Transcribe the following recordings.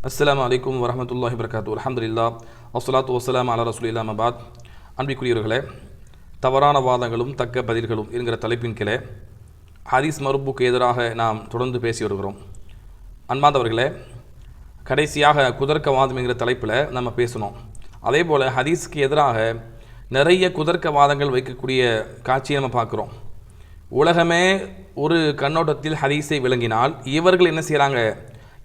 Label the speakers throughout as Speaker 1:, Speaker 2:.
Speaker 1: அஸ்ஸலாமு அலைக்கும் வரஹ்மத்துல்லாஹி வபரகாத்துஹு. அல்ஹம்துலில்லாஹ் வஸ்ஸலாத்து வஸ்ஸலாமு அலா ரசூலில்லாஹ் அம்மா பாத். அன்பிற்குரியவர்களே, தவறான வாதங்களும் தக்க பதில்களும் என்கிற தலைப்பின் கீழே ஹதீஸ் மறுப்புக்கு எதிராக நாம் தொடர்ந்து பேசி வருகிறோம். அன்பார்ந்தவர்களே, கடைசியாக குதர்க்கவாதம் என்கிற தலைப்பில் நம்ம பேசணும். அதே போல் ஹதீஸுக்கு எதிராக நிறைய குதர்க்கவாதங்கள் வைக்கக்கூடிய காட்சியை நம்ம பார்க்குறோம். உலகமே ஒரு கண்ணோட்டத்தில் ஹதீஸை விளங்கினால் இவர்கள் என்ன செய்கிறாங்க?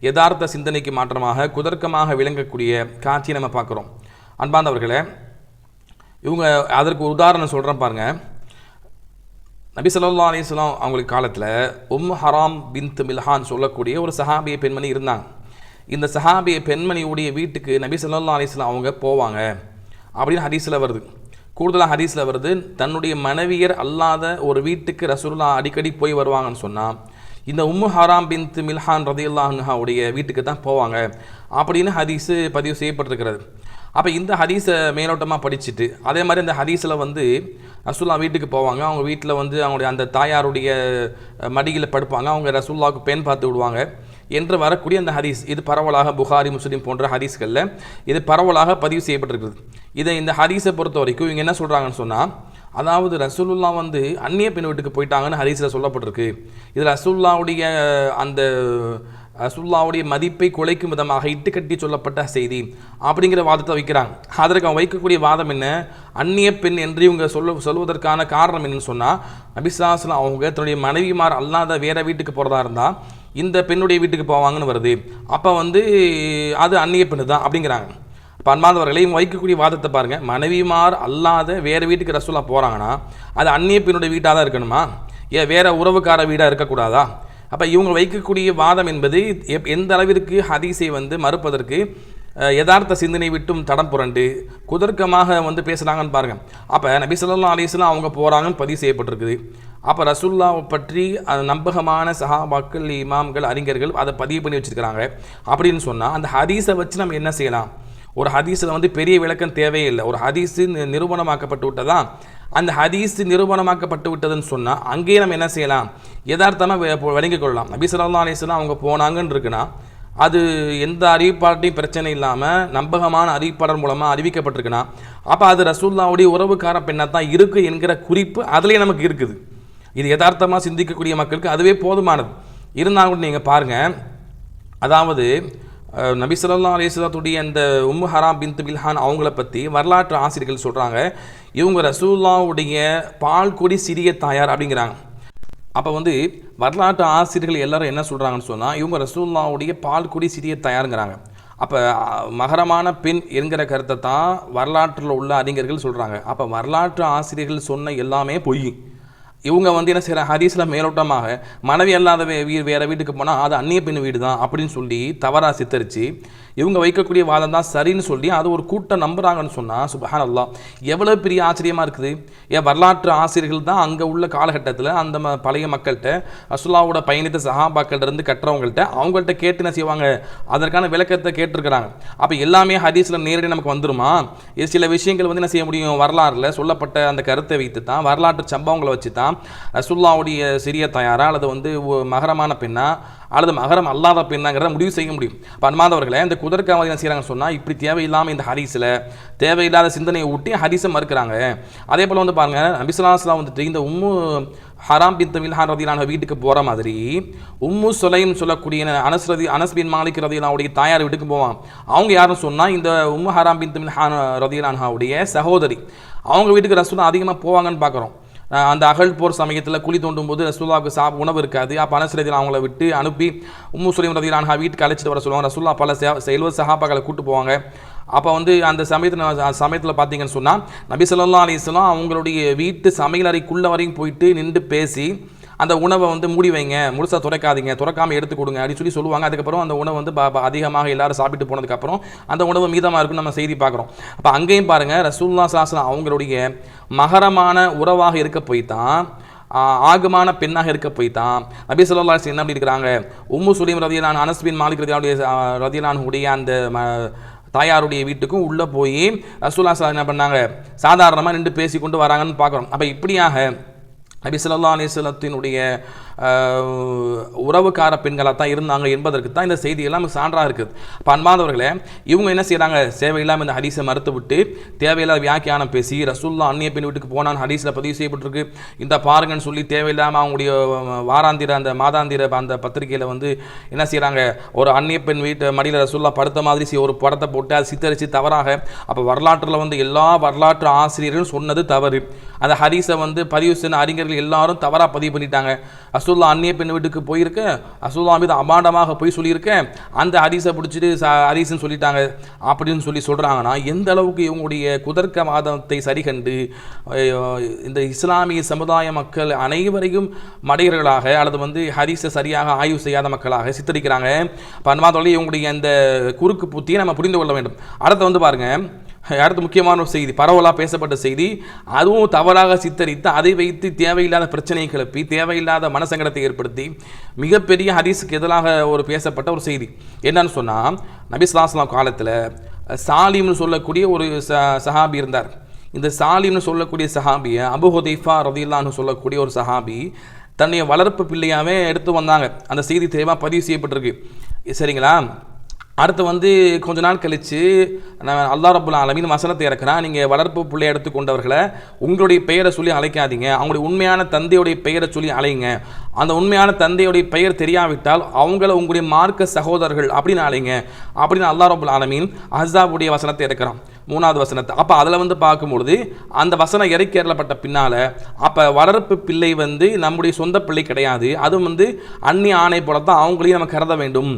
Speaker 1: யதார்த்த சிந்தனைக்கு மாற்றமாக குதர்க்கமாக விளங்கக்கூடிய காட்சியை நம்ம பார்க்குறோம். அன்பார்ந்தவர்களே, இவங்க அதற்கு ஒரு உதாரணம் சொல்கிறேன் பாருங்கள். நபி ஸல்லல்லாஹு அலைஹி வஸல்லம் அவங்களுக்கு காலத்தில் ஹராம் பின்த் மில்ஹான் சொல்லக்கூடிய ஒரு சஹாபிய பெண்மணி இருந்தாங்க. இந்த சஹாபிய பெண்மணியுடைய வீட்டுக்கு நபி ஸல்லல்லாஹு அலைஹி வஸல்லம் அவங்க போவாங்க அப்படின்னு ஹதீஸில் வருது. கூடுதலாக ஹதீஸில் வருது, தன்னுடைய மனைவியர் அல்லாத ஒரு வீட்டுக்கு ரசூலுல்லாஹ் அடிக்கடி போய் வருவாங்கன்னு சொன்னால் இந்த ஹராம் பின்த் மில்ஹான் ரலியல்லாஹு அன்ஹாவுடைய வீட்டுக்கு தான் போவாங்க அப்படின்னு ஹதீஸு பதிவு செய்யப்பட்டிருக்கிறது. அப்போ இந்த ஹதீஸை மேலோட்டமாக படிச்சுட்டு அதே மாதிரி அந்த ஹதீஸில் ரசூலுல்லாஹ் வீட்டுக்கு போவாங்க. அவங்க வீட்டில் அவங்களுடைய அந்த தாயாருடைய மடியில் படுப்பாங்க. அவங்க ரசூலுல்லாஹ்வுக்கு பெண் பார்த்து விடுவாங்க என்று வரக்கூடிய அந்த ஹதீஸ் இது பரவலாக புகாரி முஸ்லிம் போன்ற ஹதீஸ்களில் இது பரவலாக பதிவு செய்யப்பட்டிருக்கிறது. இந்த ஹதீஸை பொறுத்த வரைக்கும் இவங்க என்ன சொல்கிறாங்கன்னு சொன்னால், அதாவது ரசூலுல்லாஹ் அந்நிய பெண் வீட்டுக்கு போயிட்டாங்கன்னு ஹதீஸில் சொல்லப்பட்டிருக்கு. இது ரசூலுல்லாஹ்வுடைய அந்த ரசூலுல்லாஹ்வுடைய மதிப்பை குலைக்கும் விதமாக இட்டுக்கட்டி சொல்லப்பட்ட செய்தி அப்படிங்கிற வாதத்தை வைக்கிறாங்க. அதற்கு அவங்க வைக்கக்கூடிய வாதம் என்ன? அந்நிய பெண் என்று இவங்க சொல்வதற்கான காரணம் என்னன்னு சொன்னால், நபி ஸல்லல்லாஹு அலைஹி வஸல்லம் அவங்க தன்னுடைய மனைவிமார் அல்லாத வேற வீட்டுக்கு போகிறதா இருந்தால் இந்த பெண்ணுடைய வீட்டுக்கு போவாங்கன்னு வருது. அப்போ அது அந்நிய பெண்ணு தான் அப்படிங்கிறாங்க. இப்போ அன்பார்ந்தவர்களே, இவங்க வைக்கக்கூடிய வாதத்தை பாருங்கள். மனைவிமார் அல்லாத வேறு வீட்டுக்கு ரசூலுல்லாஹ் போகிறாங்கன்னா அது அந்நிய பெண்ணுடைய வீட்டாக தான் இருக்கணுமா? ஏன் வேறு உறவுக்கார வீடாக இருக்கக்கூடாதா? அப்போ இவங்க வைக்கக்கூடிய வாதம் என்பது எந்த அளவிற்கு ஹதீஸை மறுப்பதற்கு யதார்த்த சிந்தனை விட்டும் தடம் புரண்டு குதர்க்கமாக பேசுகிறாங்கன்னு பாருங்கள். அப்போ நபி ஸல்லல்லாஹு அலைஹி வஸல்லம் அவங்க போகிறாங்கன்னு பதிவு செய்யப்பட்டிருக்குது. அப்போ ரசூலுல்லாஹ்வை பற்றி நம்பகமான சஹாபாக்கள், இமாம்கள், அறிஞர்கள் அதை பதிவு பண்ணி வச்சுருக்கிறாங்க அப்படின்னு சொன்னால் அந்த ஹதீஸை வச்சு நம்ம என்ன செய்யலாம்? ஒரு ஹதீஸில் பெரிய விளக்கம் தேவையில்லை. ஒரு ஹதீஸு நிரூபணமாக்கப்பட்டு விட்டதான். அந்த ஹதீஸ் நிரூபணமாக்கப்பட்டு விட்டதுன்னு சொன்னால் அங்கேயே நம்ம என்ன செய்யலாம்? யதார்த்தமாக விளங்கிக் கொள்ளலாம். நபி ஸல்லல்லாஹு அலைஹி வஸல்லம் அவங்க போனாங்கன்னு இருக்குன்னா அது எந்த அறிவிப்பாட்டையும் பிரச்சனை இல்லாமல் நம்பகமான அறிவிப்பாளர் மூலமாக அறிவிக்கப்பட்டிருக்குன்னா அப்போ அது ரசூலுல்லாஹ்வுடைய உறவுக்கார பெண்ணாக தான் இருக்குது என்கிற குறிப்பு அதுலேயே நமக்கு இருக்குது. இது யதார்த்தமாக சிந்திக்கக்கூடிய மக்களுக்கு அதுவே போதுமானது. இருந்தாலும் கூட நீங்கள் பாருங்கள், அதாவது நபி ஸல்லல்லாஹு அலைஹி வஸல்லத்துடைய அந்த ஹராம் பின்த் மில்ஹான் அவங்கள பற்றி வரலாற்று ஆசிரியர்கள் சொல்கிறாங்க, இவங்க ரசூலுல்லாஹ்வுடைய பால் கொடி சிறிய தாயார் அப்படிங்கிறாங்க. அப்போ வரலாற்று ஆசிரியர்கள் எல்லாரும் என்ன சொல்கிறாங்கன்னு சொன்னால், இவங்க ரசூலுல்லாஹ்வுடைய பால் கொடி சிறிய தாயாருங்கிறாங்க. அப்போ மகரமான பெண் என்கிற கருத்தை தான் வரலாற்றில் உள்ள அறிஞர்கள் சொல்கிறாங்க. அப்போ வரலாற்று ஆசிரியர்கள் சொன்ன எல்லாமே பொய். இவங்க என்ன செய்கிற ஹதீஸில் மேலோட்டமாக மனைவி அல்லாத வேறு வீட்டுக்கு போனால் அது அந்நிய பெண் வீடு தான் அப்படின்னு சொல்லி தவறாக சித்தரித்து இவங்க வைக்கக்கூடிய வாதம் தான் சரின்னு சொல்லி அது ஒரு கூட்டம் நம்புகிறாங்கன்னு சொன்னால் சுப்ஹானல்லாஹ், எவ்வளோ பெரிய ஆச்சரியமாக இருக்குது. ஏன் வரலாற்று ஆசிரியர்கள் தான் அங்கே உள்ள காலகட்டத்தில் அந்த பழைய மக்கள்கிட்ட ரசூலுல்லாஹ்வோட பயணித்த சஹாபாக்கள்கிட்ட கட்டுறவங்கள்ட்ட அவங்கள்ட்ட கேட்டு என்ன செய்வாங்க? அதற்கான விளக்கத்தை கேட்டிருக்கிறாங்க. அப்போ எல்லாமே ஹதீஸில் நேரடி நமக்கு வந்துருமா? இது சில விஷயங்கள் என்ன செய்ய முடியும்? வரலாறில் சொல்லப்பட்ட அந்த கருத்தை வைத்து தான், வரலாற்று சம்பவங்களை வச்சு தான் ரசூலுல்லாஹ்வுடைய சிறிய தாயாரா அல்லது மகரமான பெண்ணா அல்லது மகரம் அல்லாத பெண்ணாங்கிறத முடிவு செய்ய முடியும். இப்போ அன்பார்ந்தவர்களே, இந்த குதர்க்கவாதி என்ன செய்கிறாங்கன்னு சொன்னால் இப்படி தேவையில்லாமல் இந்த ஹதீஸில் தேவையில்லாத சிந்தனையை ஊட்டி ஹதீஸை மறுக்கிறாங்க. அதே போல் பாருங்கள், நபி ஸல்லல்லாஹு அலைஹி வஸல்லம் இந்த ஹராம் பின்த் மில்ஹான் ரலியல்லாஹு வீட்டுக்கு போகிற மாதிரி சுலைம் சொல்லக்கூடிய அனஸ் பின் மாலிக் ரலியல்லாஹுடைய தாயார் வீட்டுக்கு போவாங்க. அவங்க யாருன்னு சொன்னால் இந்த ஹராம் பின்த் மில்ஹான் ரலியல்லாஹுடைய சகோதரி. அவங்க வீட்டுக்கு ரசூலுல்லாஹ் அதிகமாக போவாங்கன்னு பார்க்குறோம். அந்த அகழ் போர் சமயத்தில் குழி தோண்டும் போது ரசூலுல்லாஹ்வுக்கு உணவு இருக்காது. அப்போ அனஸ் ரலியல்லாஹு அவங்கள விட்டு அனுப்பி சுலைம் ரலியல்லாஹு வீட்டுக்கு அழைச்சிட்டு வர சொல்லுவாங்க. ரசூலுல்லாஹ் பல 70 சஹாபாக்களை கூட்டு போவாங்க. அப்போ அந்த சமயத்தில் பார்த்தீங்கன்னு சொன்னால் நபி ஸல்லல்லாஹு அலைஹி வஸல்லம் அவங்களுடைய வீட்டு சமையல் அறைக்குள்ளே வரையும் போயிட்டு நின்று பேசி அந்த உணவை மூடி வைங்க, முழுசாக துறக்காதீங்க, துறக்காமல் எடுத்து கொடுங்க அப்படின்னு சொல்லுவாங்க. அதுக்கப்புறம் அந்த உணவு அதிகமாக எல்லாரும் சாப்பிட்டு போனதுக்கப்புறம் அந்த உணவு மீதமாக இருக்குன்னு நம்ம செய்தி பார்க்குறோம். அப்போ அங்கேயும் பாருங்கள், ரசூலுல்லாஹ் ஸல்லல்லாஹு அலைஹி வஸல்லம் அவங்களுடைய மகரமான உறவாக இருக்க போய் தான், ஆகமான பெண்ணாக இருக்க போய் தான் நபி ஸல்லல்லாஹு அலைஹி வஸல்லம் என்ன அப்படி இருக்கிறாங்க? சுலைம் ரலியல்லாஹு அனஸ் பின் மாலிக் ரலியல்லாஹுடைய அந்த தாயாருடைய வீட்டுக்கும் உள்ளே போய் ரசூலுல்லாஹ் என்ன பண்ணாங்க? சாதாரணமாக நின்று பேசி கொண்டு வராங்கன்னு பார்க்குறோம். அப்போ இப்படியாக நபி ஸல்லல்லாஹு அலைஹி வஸல்லத்தினுடைய உறவுக்கார பெண்களாக தான் இருந்தாங்க என்பதற்கு தான் இந்த செய்தி எல்லாம் சான்றாக இருக்குது. இப்போ அன்பானவர்களே, இவங்க என்ன செய்கிறாங்க, தேவையில்லாமல் இந்த ஹதீஸை மறுத்து விட்டு தேவையில்லாத வியாக்கியானம் பேசி ரசூலுல்லாஹ் அந்நிய பெண் வீட்டுக்கு போனான்னு ஹதீஸில் பதிவு செய்யப்பட்டிருக்கு, இந்த பாருங்கன்னு சொல்லி தேவையில்லாமல் அவங்களுடைய வாராந்திர அந்த மாதாந்திர அந்த பத்திரிகையில் வந்து என்ன செய்கிறாங்க, ஒரு அந்நிய பெண் வீட்டு மடியில் ரசூலுல்லாஹ் படுத்த மாதிரி ஒரு படத்தை போட்டு அதை சித்தரித்து தவறாக. அப்போ வரலாற்றில் வந்து எல்லா வரலாற்று ஆசிரியர்களும் சொன்னது தவறு. அந்த ஹதீஸை வந்து பதிவு செய்த அறிஞர்கள் எல்லாரும் தவறாக பதிவு பண்ணிட்டாங்க. ரசூலுல்லாஹ் அந்நிய பெண் வீட்டுக்கு போயிருக்கேன், ரசூலுல்லாஹ் மீது அபாண்டமாக போய் சொல்லியிருக்கேன், அந்த ஹதீஸை பிடிச்சிட்டு ஹதீஸ்ன்னு சொல்லிட்டாங்க அப்படின்னு சொல்கிறாங்கன்னா எந்த அளவுக்கு இவங்களுடைய குதர்க்கவாதத்தை சரிகண்டு இந்த இஸ்லாமிய சமுதாய மக்கள் அனைவரையும் மடையர்களாக அல்லது வந்து ஹதீஸை சரியாக ஆய்வு செய்யாத மக்களாக சித்தரிக்கிறாங்க. பன்மாதொழி இவங்களுடைய அந்த குறுக்கு புத்தியை நம்ம புரிந்து கொள்ள வேண்டும். அடுத்து வந்து பாருங்க, அடுத்து முக்கியமான ஒரு செய்தி, பரவலாக பேசப்பட்ட செய்தி, அதுவும் தவறாக சித்தரித்து அதை வைத்து தேவையில்லாத பிரச்சனையை கிளப்பி தேவையில்லாத மனசங்கடத்தை ஏற்படுத்தி மிகப்பெரிய ஹதீஸுக்கு எதிராக ஒரு பேசப்பட்ட ஒரு செய்தி என்னன்னு சொன்னால், நபி ஸல்லல்லாஹு அலைஹி வஸல்லம் காலத்தில் சாலிம்னு சொல்லக்கூடிய ஒரு சஹாபி இருந்தார். இந்த சாலிம்னு சொல்லக்கூடிய சஹாபியை அபூ ஹுதைஃபா ரலியல்லாஹு அன்ஹு சொல்லக்கூடிய ஒரு சஹாபி தன்னுடைய வளர்ப்பு பிள்ளையாவே எடுத்து வந்தாங்க. அந்த செய்தி தெளிவாக பதிவு செய்யப்பட்டிருக்கு. சரிங்களா? அடுத்து வந்து கொஞ்ச நாள் கழித்து அல்லாஹ் ரப்புல் ஆலமீன் வசனத்தை இறக்குறான், நீங்கள் வளர்ப்பு பிள்ளை எடுத்து கொண்டவர்களை உங்களுடைய பெயரை சொல்லி அழைக்காதீங்க, அவங்களுடைய உண்மையான தந்தையுடைய பெயரை சொல்லி அழைங்க. அந்த உண்மையான தந்தையுடைய பெயர் தெரியாவிட்டால் அவங்கள உங்களுடைய மார்க்க சகோதரர்கள் அப்படின்னு அழைங்க அப்படின்னு அல்லாஹ் ரப்புல் ஆலமீன் அஹ்ஸாபுடைய வசனத்தை இறக்குறான், 3வது வசனத்தை. அப்போ அதில் வந்து பார்க்கும்பொழுது அந்த வசனம் இறக்கப்பட்ட பின்னால் அப்போ வளர்ப்பு பிள்ளை வந்து நம்முடைய சொந்த பிள்ளை கிடையாது, அதுவும் வந்து அந்நிய ஆணை போல தான் அவங்களையும் நம்ம கருத வேண்டும்.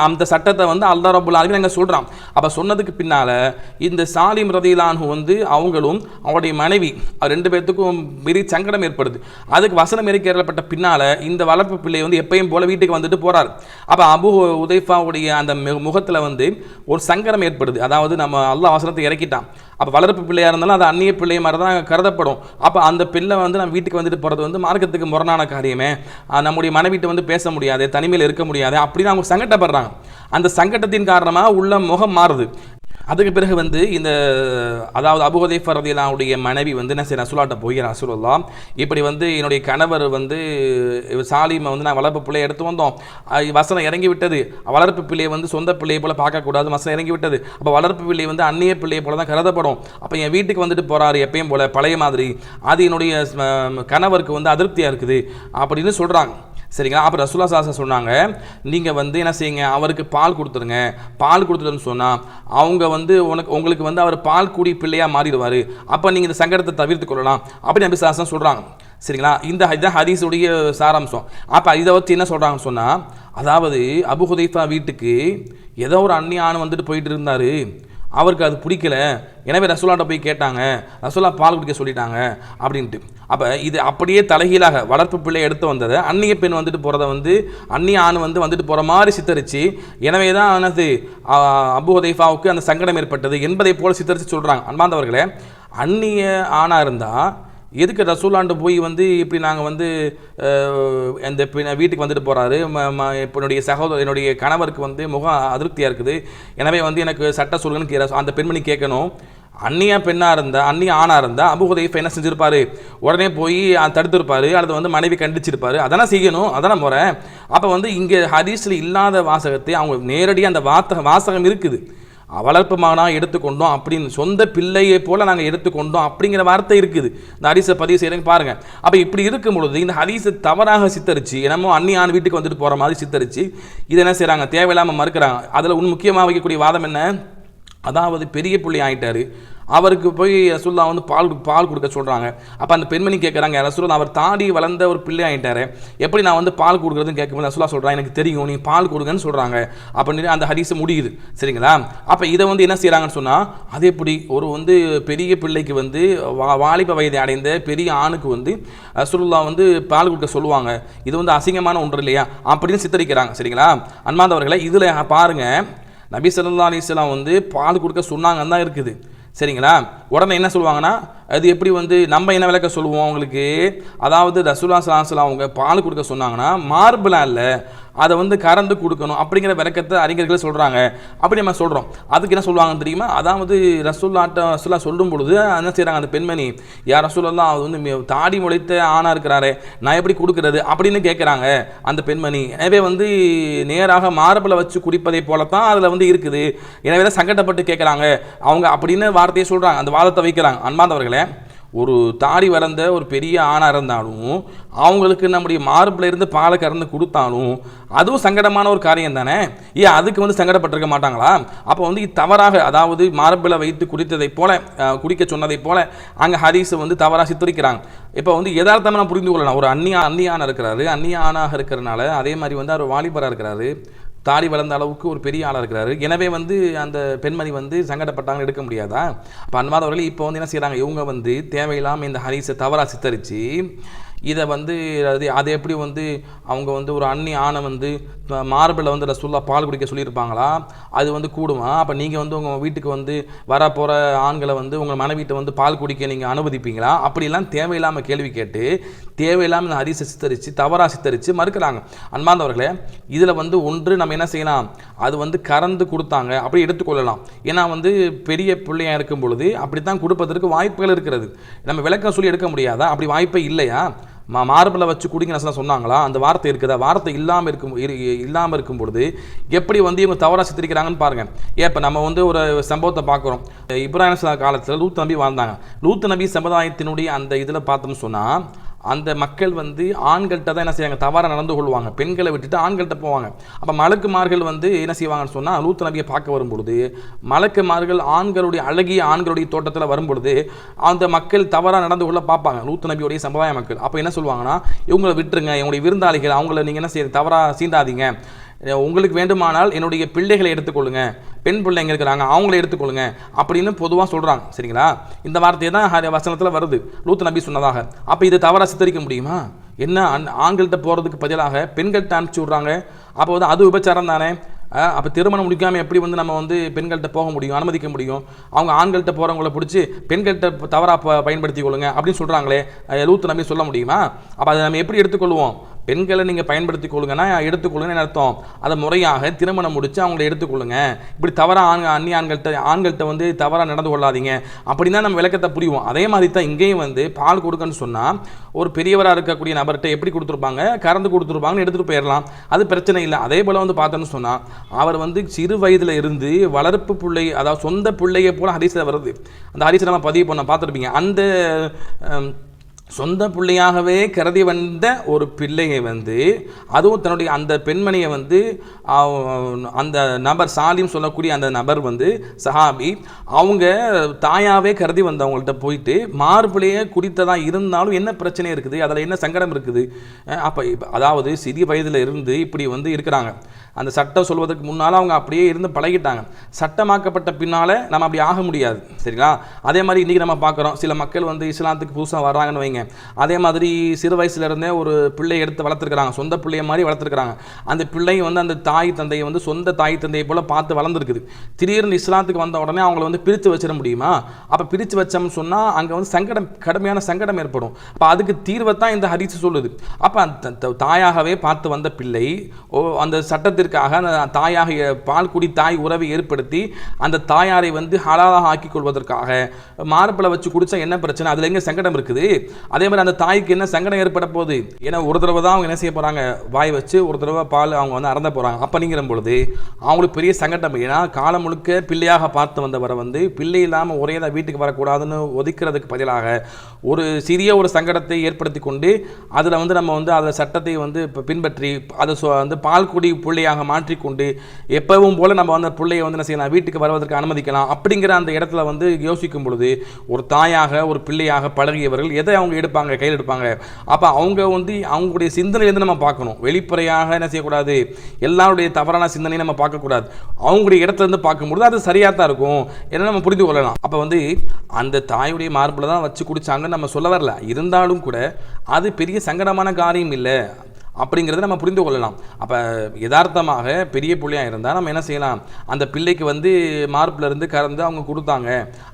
Speaker 1: அந்த சட்டத்தை வந்து அல்லாஹ் ரப்புல் ஆலமீன் அங்கே சொல்கிறான். அப்போ சொன்னதுக்கு பின்னால் இந்த சாலிம் ரலியல்லாஹு அன்ஹு வந்து அவங்களும் அவருடைய மனைவி 2 பேர்த்துக்கும் பெரிய சங்கடம் ஏற்படுது. அதுக்கு வசனம் இறக்கப்பட்ட பின்னால் இந்த வளர்ப்பு பிள்ளை வந்து எப்பயும் போல வீட்டுக்கு வந்துட்டு போகிறார். அப்போ அபூ ஹுதைஃபாவுடைய அந்த முகத்தில் வந்து ஒரு சங்கடம் ஏற்படுது. அதாவது நம்ம அல்லாஹ் வசனத்தை இறக்கிட்டான், அப்போ வளர்ப்பு பிள்ளையாக இருந்தாலும் அது அந்நிய பிள்ளை மாதிரி தான் கருதப்படும். அப்போ அந்த பிள்ளை வந்து நம்ம வீட்டுக்கு வந்துட்டு போகிறது வந்து மார்க்கத்துக்கு முரணான காரியமே, நம்முடைய மனைவிட்டு வந்து பேச முடியாது, தனிமையில் இருக்க முடியாது அப்படின்னு அவங்க சங்கடப்படுறாங்க. அந்த சங்கடத்தின் காரணமாக உள்ள முகம் மாறுது. அதுக்கு பிறகு வந்து இந்த அதாவது அபூ ஹுதைஃபா ரலியல்லாஹு அன்ஹுடைய மனைவி வந்து என்ன செய்ய ரசூலுல்லாஹ்ட்ட போய், ரசூலுல்லாஹ் இப்படி வந்து என்னுடைய கணவர் வந்து சாலிமை வந்து நான் வளர்ப்பு பிள்ளையை எடுத்து வந்தோம், வசனம் இறங்கி விட்டது, வளர்ப்பு பிள்ளையை வந்து சொந்த பிள்ளையை போல பார்க்கக்கூடாது, வசனம் இறங்கி விட்டது, அப்போ வளர்ப்பு பிள்ளை வந்து அந்நிய பிள்ளையை போல தான் கருதப்படும், அப்போ என் வீட்டுக்கு வந்துட்டு போகிறாரு எப்பயும் போல பழைய மாதிரி, அது என்னுடைய கணவருக்கு வந்து அதிருப்தியாக இருக்குது அப்படின்னு சொல்கிறாங்க. சரிங்களா? அப்போ ரசூலுல்லாஹ் ஸல்லல்லாஹு அலைஹி வஸல்லம் சொன்னாங்க, நீங்கள் வந்து என்ன செய்யுங்க, அவருக்கு பால் கொடுத்துருங்க. பால் கொடுத்துருன்னு சொன்னால் அவங்க வந்து உங்களுக்கு வந்து அவர் பால் கூடி பிள்ளையாக மாறிடுவார், அப்போ நீங்கள் இந்த சங்கடத்தை தவிர்த்து கொள்ளலாம் அப்படின்னு நபி ஸல்லல்லாஹு அலைஹி வஸல்லம் சொல்கிறாங்க. சரிங்களா? இதுதான் ஹதீஸுடைய சாராம்சம். அப்போ இதை வச்சு என்ன சொல்கிறாங்கன்னு சொன்னால், அதாவது அபூ ஹுதைஃபா வீட்டுக்கு ஏதோ ஒரு அந்நிய ஆண் வந்துட்டு போயிட்டு இருந்தார், அவருக்கு அது பிடிக்கல, எனவே ரசூலுல்லாஹ்ட்ட போய் கேட்டாங்க, ரசூலுல்லாஹ் பால் குடிக்க சொல்லிட்டாங்க அப்படின்ட்டு. அப்போ இது அப்படியே தலைகீழாக வளர்ப்பு பிள்ளை எடுத்து வந்ததை அந்நிய பெண் வந்துட்டு போகிறத வந்து அந்நிய ஆண் வந்துட்டு போகிற மாதிரி சித்தரித்து, எனவே தான் ஆனது அபூ ஹுதைஃபாவுக்கு அந்த சங்கடம் ஏற்பட்டது என்பதை போல் சித்தரித்து சொல்கிறாங்க. அன்பார்ந்தவர்களே, அந்நிய ஆணாக இருந்தால் எதுக்கு ரசூலுல்லாஹ்ட்ட போய் வந்து இப்படி நாங்கள் வந்து இந்த வீட்டுக்கு வந்துட்டு போகிறாரு, இப்போ என்னுடைய கணவருக்கு வந்து முகம் அதிருப்தியாக இருக்குது, எனவே வந்து எனக்கு சட்ட சொல்லுங்கன்னு அந்த பெண்மணி கேட்கணும். அந்நிய பெண்ணாக இருந்தால் அந்நிய ஆணாக இருந்தால் அபூ ஹுதைஃபா என்ன செஞ்சுருப்பார், உடனே போய் தடுத்திருப்பார், அல்லது வந்து மனைவி கண்டிச்சிருப்பார், அதெல்லாம் செய்யணும், அதெல்லாம் முறை. அப்போ வந்து இங்கே ஹதீஸில் இல்லாத வாசகத்தை அவங்க நேரடியாக அந்த வாசகம் இருக்குது, வளர்ப்பு மகனாக எடுத்துக்கொண்டோம் அப்படின்னு, சொந்த பிள்ளையை போல் நாங்கள் எடுத்துக்கொண்டோம் அப்படிங்கிற வார்த்தை இருக்குது. இந்த ஹதீஸை பதிவு செய்கிறேன்னு பாருங்கள். அப்போ இப்படி இருக்கும் பொழுது இந்த ஹதீஸை தவறாக சித்தரித்து, என்னமோ அந்நியான் வீட்டுக்கு வந்துட்டு போகிற மாதிரி சித்தரித்து இதை என்ன செய்கிறாங்க, தேவையில்லாமல் மறுக்கிறாங்க. அதில் முக்கியமாக வைக்கக்கூடிய வாதம் என்ன, அதாவது பெரிய பிள்ளை ஆகிட்டார், அவருக்கு போய் ரசூலுல்லாஹ் வந்து பால் கொடுக்க சொல்கிறாங்க. அப்போ அந்த பெண்மணி கேட்குறாங்க, ரசூலுல்லாஹ் அவர் தாடி வளர்ந்த ஒரு பிள்ளை ஆகிட்டார், எப்படி நான் வந்து பால் கொடுக்குறதுன்னு கேட்கும்போது ரசூலுல்லாஹ் சொல்கிறாங்க, எனக்கு தெரியும் நீ பால் கொடுங்கன்னு சொல்கிறாங்க அப்படின்னு அந்த ஹதீஸ் முடியுது. சரிங்களா? அப்போ இதை வந்து என்ன செய்கிறாங்கன்னு சொன்னால், அது எப்படி ஒரு வந்து பெரிய பிள்ளைக்கு வந்து வாலிப வயதை அடைந்த பெரிய ஆணுக்கு வந்து ரசூலுல்லாஹ் வந்து பால் கொடுக்க சொல்லுவாங்க, இது வந்து அசிங்கமான ஒன்று இல்லையா அப்படின்னு சித்தரிக்கிறாங்க. சரிங்களா? அன்பார்ந்தவர்களை, இதில் பாருங்கள், நபி ஸல்லல்லாஹு அலைஹி வஸல்லம் வந்து பால் கொடுக்க சொன்னாங்கன்னு தான் இருக்குது. சரிங்களா? உடனே என்ன சொல்லுவாங்கன்னா, அது எப்படி வந்து நம்ம என்ன விளக்க சொல்லுவோம் அவங்களுக்கு, அதாவது ரசூலுல்லாஹி ஸல்லல்லாஹு அலைஹி வஸல்லம் அவங்க பால் கொடுக்க சொன்னாங்கன்னா மார்பிளாக இல்லை, அதை வந்து கறந்து கொடுக்கணும் அப்படிங்கிற விளக்கத்தை அறிஞர்கள் சொல்கிறாங்க. அப்படி நம்ம சொல்கிறோம். அதுக்கு என்ன சொல்லுவாங்கன்னு தெரியுமா, அதாவது ரசூல்லா சொல்லும் பொழுது என்ன செய்கிறாங்க, அந்த பெண்மணி, யார் ரசூலுல்லாஹ் அது வந்து தாடி முளைத்த ஆணாக இருக்கிறாரே, நான் எப்படி கொடுக்குறது அப்படின்னு கேட்குறாங்க அந்த பெண்மணி. எனவே வந்து நேராக மார்பில் வச்சு குடிப்பதை போலத்தான் அதில் வந்து இருக்குது, எனவே தான் சங்கடப்பட்டு கேட்குறாங்க அவங்க அப்படின்னு வார்த்தையை சொல்கிறாங்க, அந்த வாதத்தை வைக்கிறாங்க. அன்பார்ந்தவர்களே, ஒரு தாடி வளர்ந்த ஒரு பெரிய ஆணாக இருந்தாலும் அவங்களுக்கு நம்முடைய மார்பில் இருந்து பாலை கறந்து கொடுத்தாலும் அதுவும் சங்கடமான ஒரு காரியம் தானே. ஏன் அதுக்கு வந்து சங்கடப்பட்டிருக்க மாட்டாங்களா? அப்போ வந்து தவறாக, அதாவது மார்பில் வைத்து குடித்ததை போல, குடிக்க சொன்னதை போல அங்கே ஹதீஸை வந்து தவறாக சித்தரிக்கிறாங்க. இப்போ வந்து யதார்த்தமாக நான் புரிந்து கொள்ளலாம். ஒரு அந்நியான இருக்கிறாரு, அந்நிய ஆணாக இருக்கிறனால, அதே மாதிரி வந்து அவர் வாலிபராக இருக்கிறாரு, தாடி வளர்ந்த அளவுக்கு ஒரு பெரிய ஆளாக இருக்கிறாரு, எனவே வந்து அந்த பெண்மணி வந்து சங்கடப்பட்டாங்கன்னு எடுக்க முடியாதா? அப்போ அன்பாதவர்கள் இப்போ வந்து என்ன செய்கிறாங்க, இவங்க வந்து தேவையில்லாமல் இந்த ஹதீஸை தவறாக சித்தரித்து இதை வந்து அது எப்படி வந்து அவங்க வந்து ஒரு அந்நிய ஆணை வந்து மார்பில் வந்து ரசூலுல்லாஹ் பால் குடிக்க சொல்லியிருப்பாங்களா? அது வந்து கூடுமா? அப்போ நீங்கள் வந்து உங்கள் வீட்டுக்கு வந்து வரப்போகிற ஆண்களை வந்து உங்கள் மனைவிட்ட வந்து பால் குடிக்க நீங்கள் அனுமதிப்பீங்களா? அப்படிலாம் தேவையில்லாமல் கேள்வி கேட்டு தேவையில்லாமல் இந்த ஹதீஸை சித்தரித்து தவறாக சித்தரித்து மறுக்கிறாங்க. அன்பார்ந்தவர்களே, இதில் வந்து ஒன்று நம்ம என்ன செய்யலாம், அது வந்து கறந்து கொடுத்தாங்க அப்படி எடுத்துக்கொள்ளலாம். ஏன்னா வந்து பெரிய பிள்ளையாக இருக்கும் பொழுது அப்படித்தான் கொடுப்பதற்கு வாய்ப்புகள் இருக்கிறது. நம்ம விளக்கம் சொல்லி எடுக்க முடியாதா? அப்படி வாய்ப்பே இல்லையா? மார்பில் வச்சு குடிங்க சொன்னாங்களா? அந்த வார்த்தை இருக்குதா? வார்த்தை இல்லாமல் இருக்கும் பொழுது எப்படி வந்து இவங்க தவறாக சித்தரிக்கிறாங்கன்னு பாருங்கள். இப்போ நம்ம வந்து ஒரு சம்பவத்தை பார்க்குறோம். இப்ராஹிம் காலத்தில் லூத் நபி வாழ்ந்தாங்க. லூத் நபி சமுதாயத்தினுடைய அந்த இதில் பார்த்தோம்னு சொன்னால், அந்த மக்கள் வந்து ஆண்கள்கிட்ட தான் என்ன செய்வாங்க, தவறாக நடந்து கொள்வாங்க, பெண்களை விட்டுட்டு ஆண்கள்கிட்ட போவாங்க. அப்போ மலக்குமார்கள் வந்து என்ன செய்வாங்கன்னு சொன்னால், லூத் நபியை பார்க்க வரும்பொழுது மலக்குமார்கள் ஆண்களுடைய அழகிய ஆண்களுடைய தோட்டத்தில் வரும்பொழுது அந்த மக்கள் தவறாக நடந்து கொள்ள பார்ப்பாங்க, லூத் நபியுடைய சமுதாய மக்கள். அப்போ என்ன சொல்லுவாங்கன்னா, இவங்களை விட்டுருங்க, இவங்களுடைய விருந்தாளிகள், அவங்கள நீங்கள் என்ன செய்ய தவறாக சீண்டாதீங்க, உங்களுக்கு வேண்டுமானால் என்னுடைய பிள்ளைகளை எடுத்துக்கொள்ளுங்க, பெண் பிள்ளைங்க இருக்கிறாங்க அவங்கள எடுத்துக்கொள்ளுங்க அப்படின்னு பொதுவாக சொல்கிறாங்க. சரிங்களா? இந்த வார்த்தையை தான் வசனத்தில் வருது லூத் நபி சொன்னதாக. அப்போ இதை தவறாக சித்தரிக்க முடியுமா? என்ன ஆண்கள்கிட்ட போகிறதுக்கு பதிலாக பெண்கள்கிட்ட அனுப்பிச்சி விட்றாங்க. அப்போ வந்து அது விபச்சாரம் தானே. அப்போ திருமணம் முடிக்காமல் எப்படி வந்து நம்ம வந்து பெண்கள்கிட்ட போக முடியும், அனுமதிக்க முடியும்? அவங்க ஆண்கள்கிட்ட போகிறவங்கள பிடிச்சி பெண்கள்கிட்ட தவறாக பயன்படுத்தி கொள்ளுங்க அப்படின்னு சொல்கிறாங்களே, லூத் நபி சொல்ல முடியுமா? அப்போ அதை நம்ம எப்படி எடுத்துக்கொள்வோம்? பெண்களை நீங்கள் பயன்படுத்தி கொள்ளுங்கன்னா எடுத்துக்கொள்ளுங்கன்னு அர்த்தம். அதை முறையாக திருமணம் முடித்து அவங்கள எடுத்துக்கொள்ளுங்க, இப்படி தவறாக அந்நிய ஆண்கள்கிட்ட வந்து தவறாக நடந்து கொள்ளாதீங்க அப்படின்னு தான் நம்ம விளக்கத்தை புரிவோம். அதே மாதிரி தான் இங்கேயும் வந்து பால் கொடுக்கன்னு சொன்னால் ஒரு பெரியவராக இருக்கக்கூடிய நபர்கிட்ட எப்படி கொடுத்துருப்பாங்க, கறந்து கொடுத்துருப்பாங்கன்னு எடுத்துகிட்டு போயிடலாம், அது பிரச்சனை இல்லை. அதே போல் வந்து பார்த்தோன்னு சொன்னால் அவர் வந்து சிறு வயதில் இருந்து வளர்ப்பு பிள்ளை, அதாவது சொந்த பிள்ளையை போல் ஹதீஸில் வருது. அந்த ஹதீஸை நம்ம பதிவு பண்ண பார்த்துருப்பீங்க. அந்த சொந்த பிள்ளையாகவே கருதி வந்த ஒரு பிள்ளையை வந்து, அதுவும் தன்னுடைய அந்த பெண்மணியை வந்து அந்த நபர் சாலிம் சொல்லக்கூடிய அந்த நபர் வந்து சஹாபி, அவங்க தாயாவே கருதி வந்தவங்கள்ட்ட போயிட்டு மார்பிளையே குடித்ததாக இருந்தாலும் என்ன பிரச்சனை இருக்குது, அதில் என்ன சங்கடம் இருக்குது? அப்போ அதாவது சிறிய வயதில் இருந்து இப்படி வந்து இருக்கிறாங்க. அந்த சட்டம் சொல்வதற்கு முன்னால் அவங்க அப்படியே இருந்து பழகிட்டாங்க. சட்டமாக்கப்பட்ட பின்னால் நம்ம அப்படி ஆக முடியாது. சரிங்களா? அதே மாதிரி இன்றைக்கி நம்ம பார்க்குறோம், சில மக்கள் வந்து இஸ்லாத்துக்கு புதுசாக வர்றாங்கன்னு வைங்க, அதே மாதிரி சிறு வயசுலேருந்தே ஒரு பிள்ளை எடுத்து வளர்த்துருக்குறாங்க, சொந்த பிள்ளைய மாதிரி வளர்த்துருக்குறாங்க. அந்த பிள்ளை வந்து அந்த தாய் தந்தையை வந்து சொந்த தாய் தந்தையை போல் பார்த்து வளர்ந்துருக்குது. திடீர்னு இஸ்லாத்துக்கு வந்த உடனே அவங்கள வந்து பிரித்து வச்சிட முடியுமா? அப்போ பிரித்து வச்சோம்னு சொன்னால் அங்கே வந்து கடுமையான சங்கடம் ஏற்படும். அப்போ அதுக்கு தீர்வை தான் இந்த ஹதீஸ் சொல்லுது. அப்போ அந்த தாயாகவே பார்த்து வந்த பிள்ளை அந்த சட்டத்திற்காக அந்த தாயாக பால் குடி தாய் உறவை ஏற்படுத்தி அந்த தாயாரை வந்து ஹலாலாக ஆக்கிக் கொள்வதற்காக மார்பிளை வச்சு குடிச்சா என்ன பிரச்சனை, அதில் எங்கே சங்கடம் இருக்குது? அதே மாதிரி அந்த தாய்க்கு என்ன சங்கடம் ஏற்பட போகுது? ஏன்னா ஒரு தடவை தான் அவங்க என்ன செய்ய போகிறாங்க, வாய் வச்சு ஒரு தடவை பால் அவங்க வந்து அறந்த போகிறாங்க. அப்படிங்கிற பொழுது அவங்களுக்கு பெரிய சங்கடம். ஏன்னா காலம் முழுக்க பிள்ளையாக பார்த்து வந்தவரை வந்து பிள்ளை இல்லாமல் ஒரே தான் வீட்டுக்கு வரக்கூடாதுன்னு ஒதுக்கிறதுக்கு பதிலாக ஒரு சிறிய ஒரு சங்கடத்தை ஏற்படுத்தி கொண்டு அதில் வந்து நம்ம வந்து அதை சட்டத்தை வந்து பின்பற்றி அதை வந்து பால் குடி பிள்ளையாக மாற்றிக்கொண்டு எப்பவும் போல நம்ம வந்து பிள்ளையை வந்து என்ன செய்யலாம், வீட்டுக்கு வருவதற்கு அனுமதிக்கலாம் அப்படிங்கிற அந்த இடத்துல வந்து யோசிக்கும் பொழுது ஒரு தாயாக ஒரு பிள்ளையாக பழகியவர்கள் எதை அவங்க எடுப்பாங்க, கையில் எடுப்பாங்க. அப்போ அவங்க வந்து அவங்களுடைய சிந்தனையிலேருந்து நம்ம பார்க்கணும். வெளிப்படையாக என்ன செய்யக்கூடாது, எல்லாருடைய தவறான சிந்தனையை நம்ம பார்க்கக்கூடாது. அவங்களுடைய இடத்துலேருந்து பார்க்கும்பொழுது அது சரியாக தான் இருக்கும், ஏன்னா நம்ம புரிந்து கொள்ளலாம். அப்போ வந்து அந்த தாயுடைய மார்பில் தான் வச்சு குடித்தாங்கன்னு நம்ம சொல்ல வரல, இருந்தாலும் கூட அது பெரிய சங்கடமான காரியம் இல்லை. அப்படிங்கிறத நம்ம புரிந்து கொள்ளலாம். அப்போ யதார்த்தமாக பெரிய பிள்ளையாக இருந்தால் நம்ம என்ன செய்யலாம், அந்த பிள்ளைக்கு வந்து மார்பிலேருந்து கறந்து அவங்க கொடுத்தாங்க,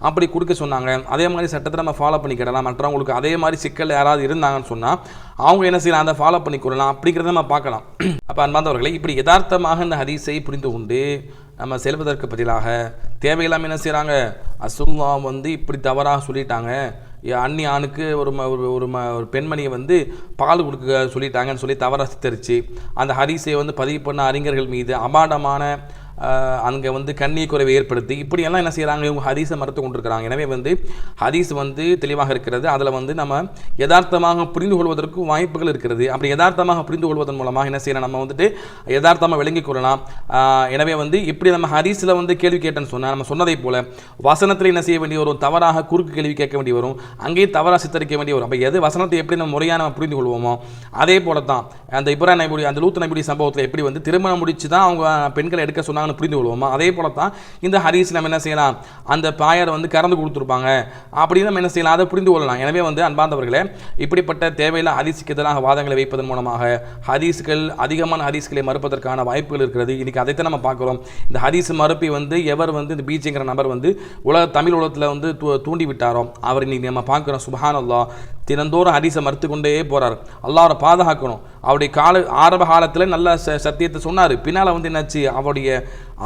Speaker 1: அப்படி கொடுக்க சொன்னாங்க, அதே மாதிரி சட்டத்தை நம்ம ஃபாலோ பண்ணிக்கிடலாம். மற்றவங்களுக்கு அதே மாதிரி சிக்கல் யாராவது இருந்தாங்கன்னு சொன்னால் அவங்க என்ன செய்யலாம், அதை ஃபாலோ பண்ணிக்கொள்ளலாம், அப்படிங்கிறத நம்ம பார்க்கலாம். அப்போ அன்பார்ந்தவர்களே, இப்படி யதார்த்தமாக இந்த ஹதீஸை புரிந்து கொண்டு நம்ம செல்வதற்கு பதிலாக தேவையில்லாமல் என்ன செய்கிறாங்க, ரசூலுல்லாஹ் வந்து இப்படி தவறாக சொல்லிட்டாங்க, அன்னி ஆணுக்கு ஒரு பெண்மணியை வந்து பால் கொடுக்க சொல்லிட்டாங்கன்னு சொல்லி தவறாக சித்தரித்து அந்த ஹதீஸை வந்து பதிவு பண்ண அறிஞர்கள் மீது அபாண்டமான அங்கே வந்து கண்ணிய குறைவை ஏற்படுத்தி இப்படியெல்லாம் என்ன செய்கிறாங்க, இவங்க ஹதீஸை மறுத்து கொண்டிருக்கிறாங்க. எனவே வந்து ஹதீஸ் வந்து தெளிவாக இருக்கிறது. அதில் வந்து நம்ம யதார்த்தமாக புரிந்து கொள்வதற்கு வாய்ப்புகள் இருக்கிறது. அப்படி யதார்த்தமாக புரிந்து கொள்வதன் மூலமாக என்ன செய்யலாம், நம்ம வந்துட்டு யதார்த்தமாக விளங்கிக் கொள்ளலாம். எனவே வந்து இப்படி நம்ம ஹதீஸில் வந்து கேள்வி கேட்டேன்னு சொன்னால் நம்ம சொன்னதை போல் வசனத்தில் என்ன செய்ய வேண்டிய வரும், தவறாக குறுக்கு கேள்வி கேட்க வேண்டி வரும், அங்கேயும் தவறாக சித்தரிக்க வேண்டிய வரும். அப்போ எது வசனத்தை எப்படி நம்ம முறையாக நம்ம புரிந்து கொள்வோமோ அதே போல தான் அந்த இப்ராஹிம் நபி அந்த லூத் நபி சம்பவத்தில் எப்படி வந்து திருமணம் முடிச்சு தான் அவங்க பெண்களை எடுக்க சொன்னாங்க புரிந்து கொள்வோமா, அதே போல தான் இந்த ஹதீஸ் நம்ம என்ன செய்யலாம், அந்த பாயரை வந்து கறந்து கொடுத்துருப்பாங்க அப்படின்னு நம்ம என்ன செய்யலாம், அதை புரிந்து கொள்ளலாம். எனவே வந்து அன்பார்ந்தவர்களே, இப்படிப்பட்ட தேவையில்லை ஹதீஸுக்கு எதிராக வாதங்களை வைப்பதன் மூலமாக ஹதீஸ்கள் அதிகமான ஹதீஸ்களை மறுப்பதற்கான வாய்ப்புகள் இருக்கிறது. இன்னைக்கு அதைத்தான் நம்ம பார்க்குறோம். இந்த ஹதீஸ் மறுப்பை வந்து எவர் வந்து இந்த பீச்சிங்கிற நபர் வந்து தமிழ் உலகத்தில் வந்து தூண்டி விட்டாரோ அவர் இன்னைக்கு நம்ம பார்க்குறோம். சுப்ஹானல்லாஹ், தினந்தோறும் ஹதீஸை மறுத்து கொண்டே போறார். அல்லாஹ்வை பாதுகாக்கணும். அவருடைய ஆரம்ப காலத்தில் நல்ல சத்தியத்தை சொன்னார். பின்னால் வந்து என்னாச்சு,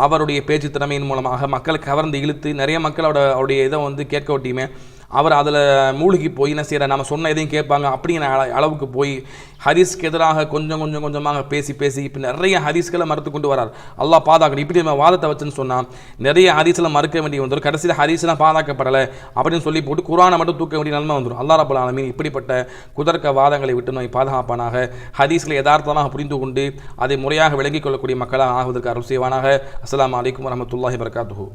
Speaker 1: அவருடைய பேச்சு திறமையின் மூலமாக மக்களை கவர்ந்து இழுத்து நிறைய மக்கள் அவருடைய இதை வந்து கேட்க ஒட்டியுமே அவர் அதில் மூழ்கி போய் என்ன செய்கிற, நம்ம சொன்ன எதையும் கேட்பாங்க அப்படிங்கிற அளவுக்கு போய் ஹதீஸ்க்கு எதிராக கொஞ்சமாக பேசி இப்போ நிறைய ஹதீஸ்களை மறுத்து கொண்டு வரார். அல்லாஹ் பாதுகாக்கணும். இப்படி நம்ம வாதத்தை வச்சுன்னு சொன்னால் நிறைய ஹதீஸ்லாம் மறுக்க வேண்டிய வந்துடும். கடைசியில் ஹதீஸ்லாம் பாதுகாக்கப்படலை அப்படின்னு சொல்லி போட்டு குர்ஆனை மட்டும் தூக்க வேண்டிய நிலைமை வந்துடும். அல்லாஹ் ரப்பல் ஆலமீன் இப்படிப்பட்ட குதர்க்க வாதங்களை விட்டு நோய் பாதுகாப்பானாக. ஹதீஸ்களை யதார்த்தமாக புரிந்து கொண்டு அதை முறையாக விளங்கிக் கொள்ளக்கூடிய மக்களாக ஆகுவதற்கு அருள் செய்வானாக. அஸ்ஸலாமு அலைக்கும் வரஹ்மத்துல்லாஹி வபரகாத்துஹு.